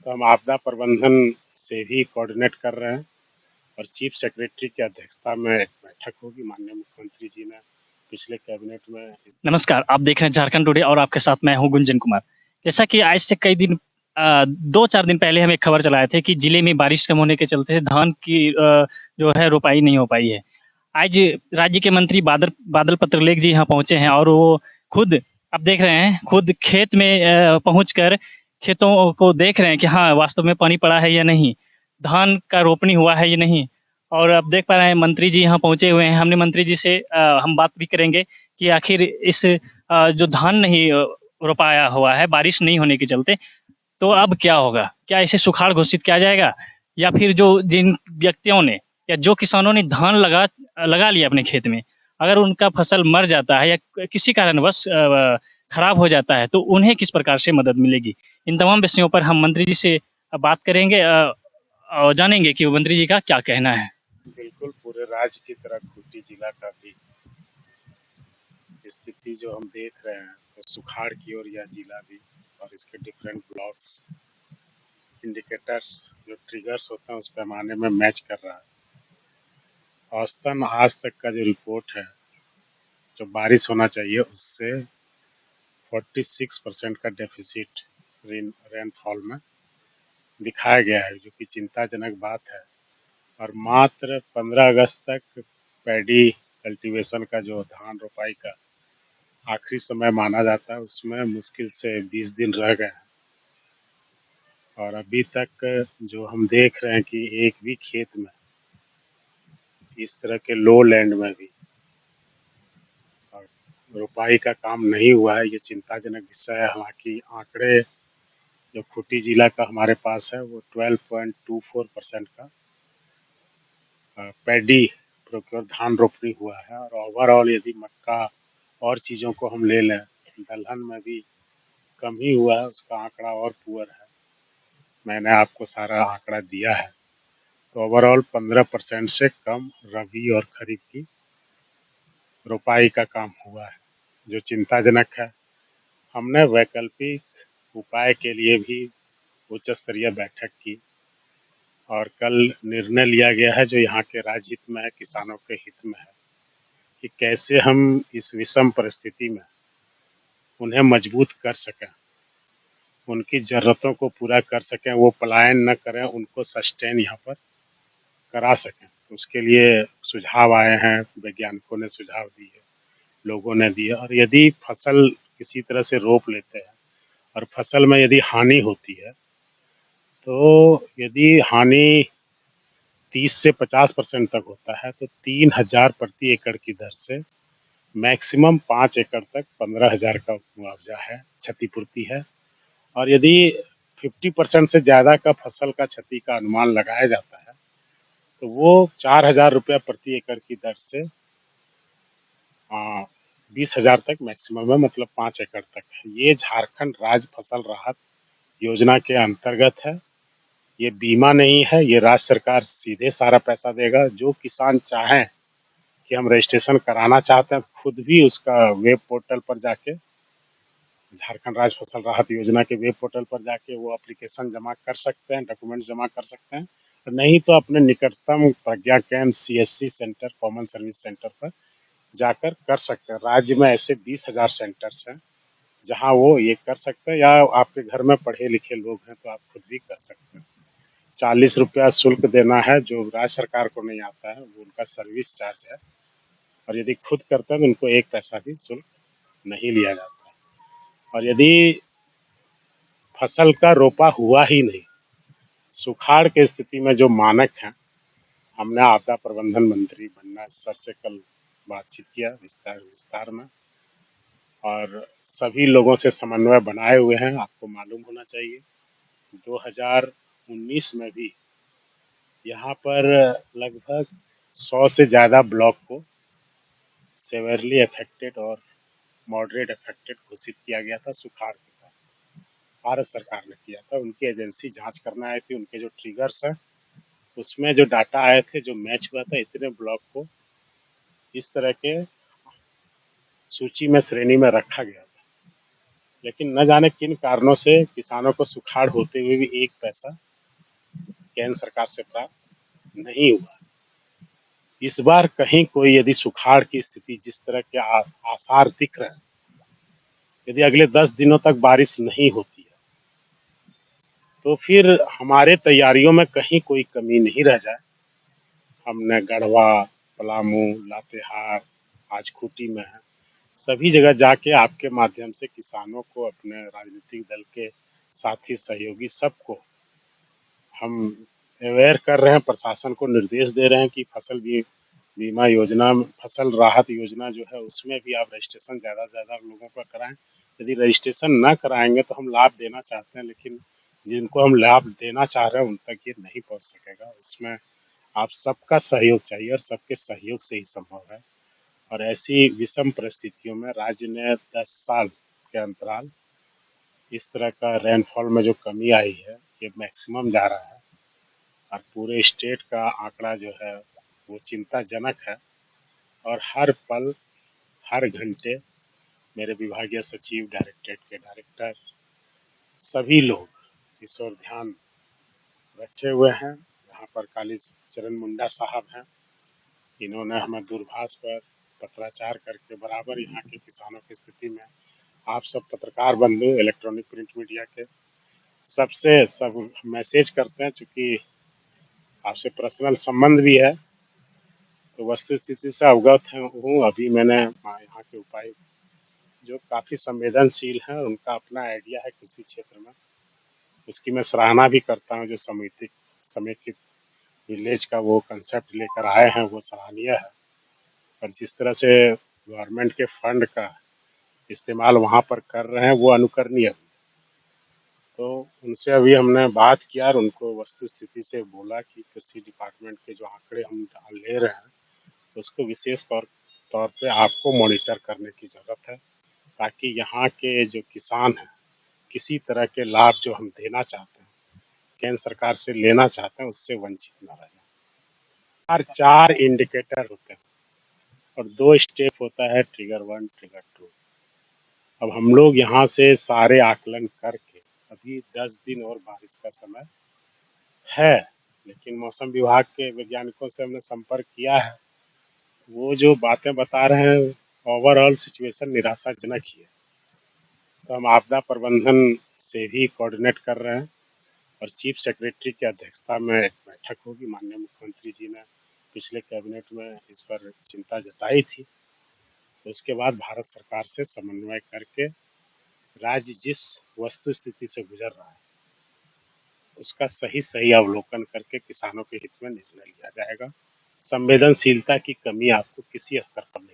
तो हम आपदा प्रबंधन से भी कोऑर्डिनेट कर रहे हैं और चीफ सेक्रेटरी की अध्यक्षता में एक बैठक होगी। माननीय मुख्यमंत्री जी ने पिछले कैबिनेट में। नमस्कार, आप देख रहे हैं झारखंड टुडे और आपके साथ मैं हूं गुंजन कुमार। जैसा कि आज से कई दिन 2-4 दिन पहले हम एक खबर चलाए थे कि जिले में बारिश कम होने के चलते धान की जो है रोपाई नहीं हो पाई है। आज राज्य के मंत्री बादल बादल पत्रलेख जी यहाँ पहुँचे हैं और वो खुद आप देख रहे हैं, खुद खेत में पहुँचकर खेतों को देख रहे हैं कि हाँ, वास्तव में पानी पड़ा है या नहीं, धान का रोपनी हुआ है या नहीं। और अब देख पा रहे हैं मंत्री जी यहाँ पहुँचे हुए हैं। हमने मंत्री जी से हम बात भी करेंगे कि आखिर इस जो धान नहीं रोपाया हुआ है, बारिश नहीं होने के चलते, तो अब क्या होगा? क्या इसे सुखाड़ घोषित किया जाएगा? या फिर जो जिन व्यक्तियों ने या जो किसानों ने धान लगा लगा लिया अपने खेत में, अगर उनका फसल मर जाता है या किसी कारणवश खराब हो जाता है, तो उन्हें किस प्रकार से मदद मिलेगी? इन तमाम विषयों पर हम मंत्री जी से बात करेंगे और जानेंगे कि मंत्री जी का क्या कहना है। बिल्कुल पूरे राज्य की तरह खूंटी जिला का भी स्थिति जो हम देख रहे हैं, तो सुखाड़ की ओर यह जिला भी और इसके डिफरेंट ब्लॉक्स इंडिकेटर्स जो ट्रिगर्स होते हैं उस पैमाने में मैच कर रहा है। औसतन आज तक का जो रिपोर्ट है, जो बारिश होना चाहिए उससे 46% का डेफिसिट रेनफॉल में दिखाया गया है, जो कि चिंताजनक बात है। और मात्र 15 अगस्त तक पैडी कल्टीवेशन का जो धान रोपाई का आखिरी समय माना जाता है, उसमें मुश्किल से 20 दिन रह गए हैं। और अभी तक जो हम देख रहे हैं कि एक भी खेत में इस तरह के लो लैंड में भी और रोपाई का काम नहीं हुआ है, ये चिंताजनक विषय है। हालांकि आंकड़े जो खूंटी जिला का हमारे पास है वो 12.24% का पैडी प्रोक्योर धान रोपनी हुआ है। और ओवरऑल यदि मक्का और चीज़ों को हम ले लें, दलहन में भी कम ही हुआ है, उसका आंकड़ा और पुअर है। मैंने आपको सारा आंकड़ा दिया है। तो ओवरऑल 15% से कम रबी और खरीफ की रोपाई का काम हुआ है, जो चिंताजनक है। हमने वैकल्पिक उपाय के लिए भी उच्च स्तरीय बैठक की और कल निर्णय लिया गया है, जो यहाँ के राज्य हित में है, किसानों के हित में है, कि कैसे हम इस विषम परिस्थिति में उन्हें मजबूत कर सकें, उनकी ज़रूरतों को पूरा कर सकें, वो पलायन न करें, उनको सस्टेन यहाँ पर करा सकें। उसके लिए सुझाव आए हैं, वैज्ञानिकों ने सुझाव दिए, लोगों ने दिए। और यदि फसल किसी तरह से रोप लेते हैं और फसल में यदि हानि होती है, तो यदि हानि 30 से 50% तक होता है, तो 3000 प्रति एकड़ की दर से मैक्सिमम 5 एकड़ तक 15,000 का मुआवजा है, क्षतिपूर्ति है। और यदि 50% से ज़्यादा का फसल का क्षति का अनुमान लगाया जाता है, तो वो 4,000 रुपया प्रति एकड़ की दर से 20,000 तक मैक्सिमम है, मतलब 5 एकड़ तक है। ये झारखंड राज्य फसल राहत योजना के अंतर्गत है। ये बीमा नहीं है, ये राज्य सरकार सीधे सारा पैसा देगा। जो किसान चाहें कि हम रजिस्ट्रेशन कराना चाहते हैं, खुद भी उसका वेब पोर्टल पर जाके, झारखंड राज्य फसल राहत योजना के वेब पोर्टल पर जाके वो एप्लीकेशन जमा कर सकते हैं, डॉक्यूमेंट्स जमा कर सकते हैं। और नहीं तो अपने निकटतम प्रज्ञा केंद्र, CSC centre, common service centre पर जाकर कर सकते हैं। राज्य में ऐसे 20,000 सेंटर्स हैं जहाँ वो ये कर सकते हैं, या आपके घर में पढ़े लिखे लोग हैं तो आप खुद भी कर सकते हैं। 40 रुपया शुल्क देना है, जो राज्य सरकार को नहीं आता है, वो उनका सर्विस चार्ज है। और यदि खुद करते हैं तो उनको 1 पैसा भी शुल्क नहीं लिया जाता है। और यदि फसल का रोपा हुआ ही नहीं, सुखाड़ की स्थिति में जो मानक हैं, हमने आपदा प्रबंधन मंत्री बन्ना सर से कल बातचीत किया विस्तार विस्तार में, और सभी लोगों से समन्वय बनाए हुए हैं। आपको मालूम होना चाहिए 2019 में भी यहाँ पर लगभग 100 से ज़्यादा ब्लॉक को सेवरली अफेक्टेड और मॉडरेट अफेक्टेड घोषित किया गया था सुखाड़ के कारण। भारत सरकार ने किया था, उनकी एजेंसी जांच करने आई थी, उनके जो ट्रिगर्स हैं उसमें जो डाटा आए थे, जो मैच हुआ था, इतने ब्लॉक को इस तरह के सूची में, श्रेणी में रखा गया था। लेकिन न जाने किन कारणों से किसानों को सुखाड़ होते हुए भी एक पैसा केंद्र सरकार से प्राप्त नहीं हुआ। इस बार कहीं कोई यदि सुखाड़ की स्थिति जिस तरह के आसार दिख रहे हैं, यदि अगले 10 दिनों तक बारिश नहीं होती है, तो फिर हमारे तैयारियों में कहीं कोई कमी नहीं रह जाए। हमने गढ़वा, पलामू, लातेहार, आज खूंटी में है, सभी जगह जाके आपके माध्यम से किसानों को, अपने राजनीतिक दल के साथी सहयोगी सबको हम अवेयर कर रहे हैं, प्रशासन को निर्देश दे रहे हैं कि फसल बीमा योजना, फसल राहत योजना जो है उसमें भी आप रजिस्ट्रेशन ज़्यादा से ज़्यादा लोगों का कराएं। यदि रजिस्ट्रेशन ना कराएंगे तो हम लाभ देना चाहते हैं, लेकिन जिनको हम लाभ देना चाह रहे हैं उन तक ये नहीं पहुंच सकेगा। उसमें आप सबका सहयोग चाहिए और सबके सहयोग से ही संभव है। और ऐसी विषम परिस्थितियों में राज्य ने 10 साल के अंतराल इस तरह का रेनफॉल में जो कमी आई है, ये मैक्सिमम जा रहा है और पूरे स्टेट का आंकड़ा जो है वो चिंताजनक है। और हर पल, हर घंटे मेरे विभागीय सचिव, डायरेक्टरेट के डायरेक्टर, सभी लोग इस ओर ध्यान रखे हुए हैं। यहाँ पर काली चरण मुंडा साहब हैं, इन्होंने हमें दूरभाष पर पत्राचार करके बराबर यहाँ के किसानों की स्थिति में, आप सब पत्रकार बंधु, इलेक्ट्रॉनिक प्रिंट मीडिया के सबसे सब मैसेज करते हैं, चूँकि आपसे पर्सनल संबंध भी है तो वस्तु स्थिति से अवगत हूँ। अभी मैंने यहाँ के उपायुक्त जो काफ़ी संवेदनशील हैं, उनका अपना आइडिया है कृषि क्षेत्र में, उसकी मैं सराहना भी करता हूँ। जो समेकित विलेज का वो कंसेप्ट लेकर आए हैं वो सराहनीय है। और जिस तरह से गवर्नमेंट के फंड का इस्तेमाल वहाँ पर कर रहे हैं वो अनुकरणीय है। तो उनसे अभी हमने बात किया और उनको वस्तु स्थिति से बोला कि कृषि डिपार्टमेंट के जो आंकड़े हम ले रहे हैं उसको विशेष तौर पे आपको मॉनिटर करने की ज़रूरत है, ताकि यहाँ के जो किसान हैं किसी तरह के लाभ जो हम देना चाहते हैं, केंद्र सरकार से लेना चाहते हैं, उससे वंचित न रह जाए। हर 4 इंडिकेटर होते हैं और 2 स्टेप होता है, ट्रिगर 1, ट्रिगर 2। अब हम लोग यहाँ से सारे आकलन करके, अभी 10 दिन और बारिश का समय है, लेकिन मौसम विभाग के वैज्ञानिकों से हमने संपर्क किया है, वो जो बातें बता रहे हैं ओवरऑल सिचुएशन निराशाजनक ही है। तो हम आपदा प्रबंधन से भी कोऑर्डिनेट कर रहे हैं और चीफ सेक्रेटरी की अध्यक्षता में एक बैठक होगी। माननीय मुख्यमंत्री जी ने पिछले कैबिनेट में इस पर चिंता जताई थी, तो उसके बाद भारत सरकार से समन्वय करके राज्य जिस वस्तु स्थिति से गुजर रहा है उसका सही सही अवलोकन करके किसानों के हित में निर्णय लिया जाएगा। संवेदनशीलता की कमी आपको किसी स्तर पर नहीं